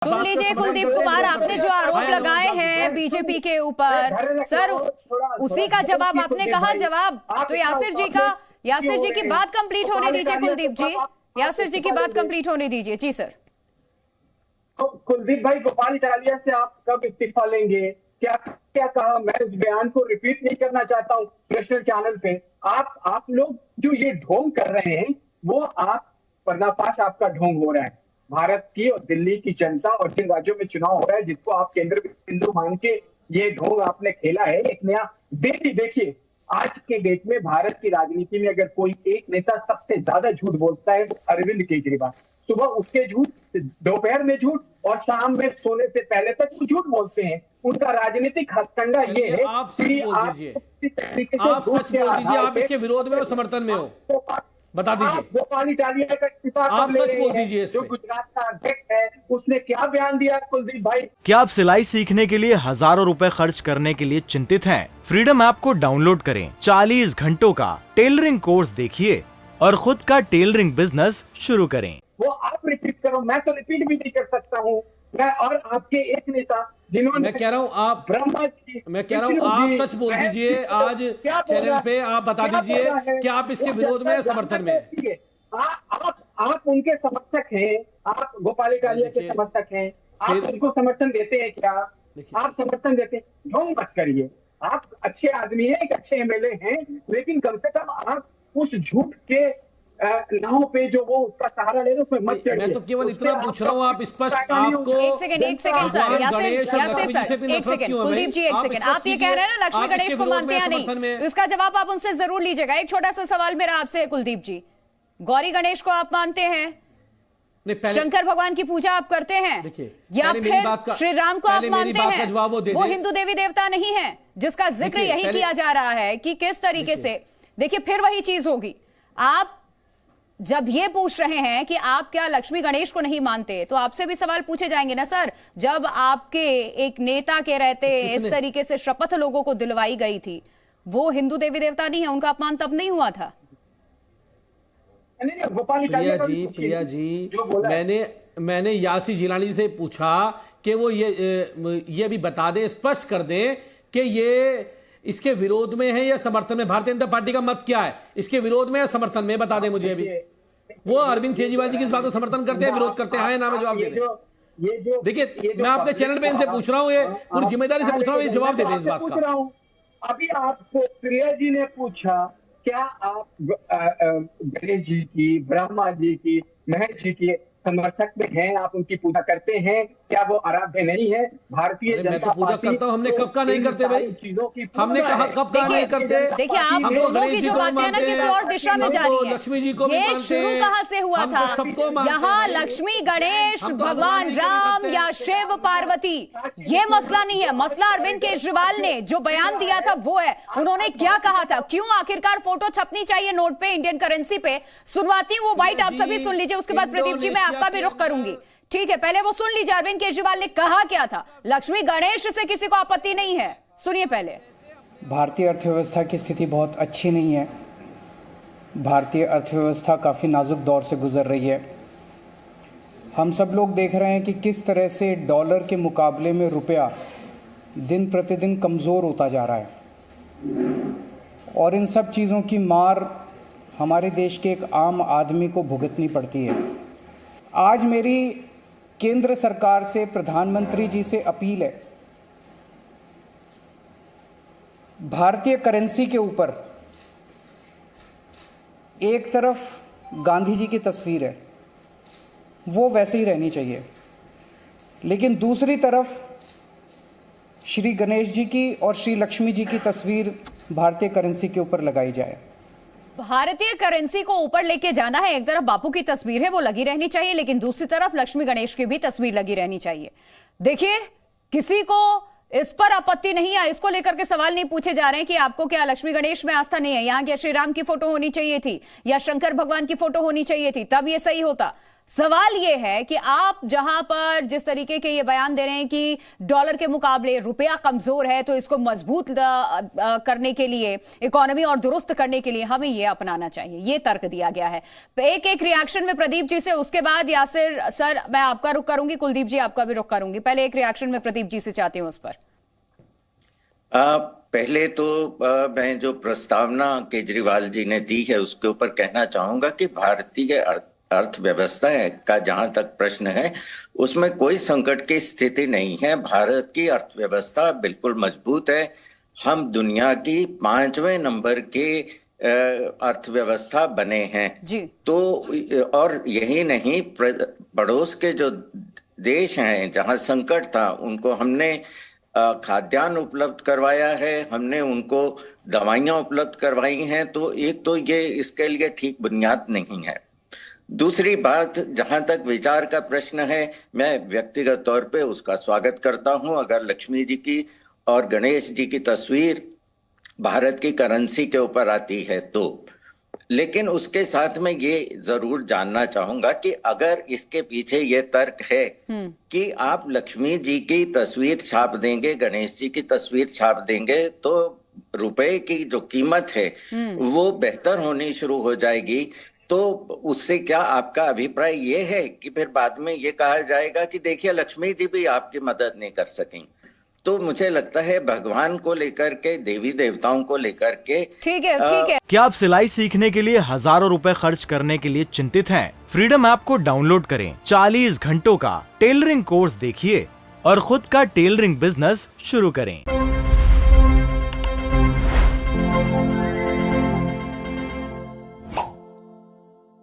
सुन लीजिए कुलदीप कुमार, आपने जो आरोप लगाए हैं बीजेपी के ऊपर, सर उसी का जवाब आपने कहा। जवाब तो यासिर जी की बात कंप्लीट होने दीजिए। कुलदीप जी, यासिर जी की बात कंप्लीट होने दीजिए। जी सर। कुलदीप भाई, गोपाल इटालिया से आप कब इस्तीफा लेंगे? क्या क्या कहा? मैं उस बयान को रिपीट नहीं करना चाहता हूँ नेशनल चैनल पे। आप लोग जो ये ढोंग कर रहे हैं, वो आप पर्दाफाश आपका ढोंग हो रहा है। भारत की और दिल्ली की जनता और जिन राज्यों में चुनाव हो रहा है, जिसको आप केंद्र बिंदु मान के ये ढोंग आपने खेला है, एक नया देखिए आज के डेट में भारत की राजनीति में अगर कोई एक नेता सबसे ज्यादा झूठ बोलता है, अरविंद केजरीवाल। सुबह उठ के झूठ, दोपहर में झूठ और शाम में सोने से पहले तक झूठ बोलते हैं। उनका राजनीतिक हथकंडा ये है आप सच बोल दीजिए, आप इसके विरोध में हो, समर्थन में हो, बता दीजिए। गोपाल इटालिया का इस्तीफा आप सच बोल दीजिए। जो गुजरात का अध्यक्ष है, उसने क्या बयान दिया कुलदीप भाई? क्या आप सिलाई सीखने के लिए हजारों रुपए खर्च करने के लिए चिंतित हैं? फ्रीडम ऐप को डाउनलोड करें, 40 घंटों का टेलरिंग कोर्स देखिए और खुद का टेलरिंग बिजनेस शुरू करें। वो आप रिपीट करो, मैं तो रिपीट भी नहीं कर सकता हूँ। मैं और आपके एक नेता जिन्होंने, मैं कह रहा हूँ आप ब्रह्मा जी, मैं कह रहा हूँ आप सच बोल दीजिए। आज चैनल पे आप बता दीजिए कि आप इसके विरोध में, समर्थन में। आप उनके समर्थक हैं, आप गोपाल इटालिया के समर्थक हैं, आप उनको समर्थन देते हैं क्या? आप समर्थन देते हैं? ढोंग मत करिए। आप अच्छे आदमी हैं, एक अच्छे एमएलए हैं, लेकिन कम से कम आप उस झूठ के नाव पे जो वो उसका सहारा ले रहे उसमें मत चढ़िए। मैं तो केवल इतना पूछ रहा हूँ, आप स्पष्ट आपको एक सेकंड सर, यासिर सर, एक सेकंड कुलदीप जी, एक सेकंड। आप ये कह रहे हैं ना लक्ष्मी गणेश को मानते हैं नहीं, इसका जवाब आप उनसे जरूर लीजिएगा। एक छोटा सा सवाल मेरा आपसे कुलदीप जी, गौरी गणेश को आप मानते हैं? शंकर भगवान की पूजा आप करते हैं या फिर श्री राम को आप मानते हैं? वो हिंदू देवी देवता नहीं है जिसका जिक्र यही किया जा रहा है कि किस तरीके से। देखिए फिर वही चीज होगी। आप जब ये पूछ रहे हैं कि आप क्या लक्ष्मी गणेश को नहीं मानते, तो आपसे भी सवाल पूछे जाएंगे ना सर। जब आपके एक नेता के रहते इस तरीके से शपथ लोगों को दिलवाई गई थी, वो हिंदू देवी देवता नहीं है, उनका अपमान तब नहीं हुआ था? प्रिया जी, मैंने यासी जिलानी से पूछा कि वो ये भी बता दें, स्पष्ट कर दें कि ये इसके विरोध में है या समर्थन में। भारतीय जनता पार्टी का मत क्या है, इसके विरोध में या समर्थन में, बता दें मुझे अभी। वो अरविंद केजरीवाल जी की इस बात को समर्थन करते हैं, विरोध करते हैं? ना मैं जवाब दे दें। देखिए मैं आपके चैनल पे इनसे पूछ रहा हूँ, ये पूरी जिम्मेदारी से पूछ रहा हूँ, ये जवाब दे दें इस बात का। अभी आपको प्रिया जी ने पूछा, क्या आप गणेश जी की, ब्रह्मा जी की, महेश जी की समर्थक में हैं? आप उनकी पूजा करते हैं? क्या वो आराध्य नहीं है? भारतीय जनता मैं तो पूजा करता हूँ। हमने कब का नहीं करते भाई? चीजों की हमने कहा कब का नहीं करते? देखिए आप दोनों की जो बातें हैं ना किसी और दिशा में जा रही है। लक्ष्मी जी को ये शुरू कहाँ से हुआ था? यहाँ लक्ष्मी गणेश, भगवान राम या शिव पार्वती, ये मसला नहीं है। मसला अरविंद केजरीवाल ने जो बयान दिया था वो है। उन्होंने क्या कहा था? क्यों आखिरकार फोटो छपनी चाहिए नोट पे, इंडियन करेंसी पे? सुनवाती हूँ वो बाइट, आप सभी सुन लीजिए, उसके बाद प्रदीप जी मैं आपका भी रुख करूंगी। ठीक है, पहले वो सुन लीजिए अरविंद केजरीवाल ने कहा क्या था। लक्ष्मी गणेश से किसी को आपत्ति नहीं है, सुनिए पहले। भारतीय अर्थव्यवस्था की स्थिति बहुत अच्छी नहीं है। भारतीय अर्थव्यवस्था काफ़ी नाजुक दौर से गुजर रही है। हम सब लोग देख रहे हैं कि किस तरह से डॉलर के मुकाबले में रुपया दिन प्रतिदिन कमज़ोर होता जा रहा है, और इन सब चीज़ों की मार हमारे देश के एक आम आदमी को भुगतनी पड़ती है। आज मेरी केंद्र सरकार से, प्रधानमंत्री जी से अपील है, भारतीय करेंसी के ऊपर एक तरफ गांधी जी की तस्वीर है, वो वैसे ही रहनी चाहिए, लेकिन दूसरी तरफ श्री गणेश जी की और श्री लक्ष्मी जी की तस्वीर भारतीय करेंसी के ऊपर लगाई जाए। भारतीय करेंसी को ऊपर लेके जाना है, एक तरफ बापू की तस्वीर है वो लगी रहनी चाहिए, लेकिन दूसरी तरफ लक्ष्मी गणेश की भी तस्वीर लगी रहनी चाहिए। देखिए किसी को इस पर आपत्ति नहीं है, इसको लेकर के सवाल नहीं पूछे जा रहे हैं कि आपको क्या लक्ष्मी गणेश में आस्था नहीं है, यहाँ क्या श्री राम की फोटो होनी चाहिए थी या शंकर भगवान की फोटो होनी चाहिए थी, तब ये सही होता। सवाल ये है कि आप जहां पर जिस तरीके के ये बयान दे रहे हैं कि डॉलर के मुकाबले रुपया कमजोर है, तो इसको मजबूत करने के लिए, इकोनॉमी और दुरुस्त करने के लिए हमें ये अपनाना चाहिए, ये तर्क दिया गया है। एक एक रिएक्शन में प्रदीप जी से, उसके बाद यासिर सर मैं आपका रुख करूंगी, कुलदीप जी आपका भी रुख करूंगी। पहले एक रिएक्शन में प्रदीप जी से चाहती हूं उस पर। पहले तो मैं जो प्रस्तावना केजरीवाल जी ने दी है उसके ऊपर कहना चाहूंगा कि भारतीय अर्थव्यवस्था का जहां तक प्रश्न है उसमें कोई संकट की स्थिति नहीं है। भारत की अर्थव्यवस्था बिल्कुल मजबूत है। हम दुनिया की 5वें नंबर के अर्थव्यवस्था बने हैं जी। तो और यही नहीं, पड़ोस के जो देश हैं जहां संकट था उनको हमने खाद्यान्न उपलब्ध करवाया है, हमने उनको दवाइयां उपलब्ध करवाई हैं। तो एक तो ये इसके लिए ठीक बुनियाद नहीं है। दूसरी बात, जहां तक विचार का प्रश्न है, मैं व्यक्तिगत तौर पे उसका स्वागत करता हूं अगर लक्ष्मी जी की और गणेश जी की तस्वीर भारत की करेंसी के ऊपर आती है तो। लेकिन उसके साथ में ये जरूर जानना चाहूंगा कि अगर इसके पीछे ये तर्क है कि आप लक्ष्मी जी की तस्वीर छाप देंगे, गणेश जी की तस्वीर छाप देंगे, तो रुपए की जो कीमत है वो बेहतर होनी शुरू हो जाएगी, तो उससे क्या आपका अभिप्राय ये है कि फिर बाद में ये कहा जाएगा कि देखिए लक्ष्मी जी भी आपकी मदद नहीं कर सकें? तो मुझे लगता है भगवान को लेकर के, देवी देवताओं को लेकर के ठीक है। क्या आप सिलाई सीखने के लिए हजारों रुपए खर्च करने के लिए चिंतित हैं? फ्रीडम ऐप को डाउनलोड करें, 40 घंटों का टेलरिंग कोर्स देखिए और खुद का टेलरिंग बिजनेस शुरू करें।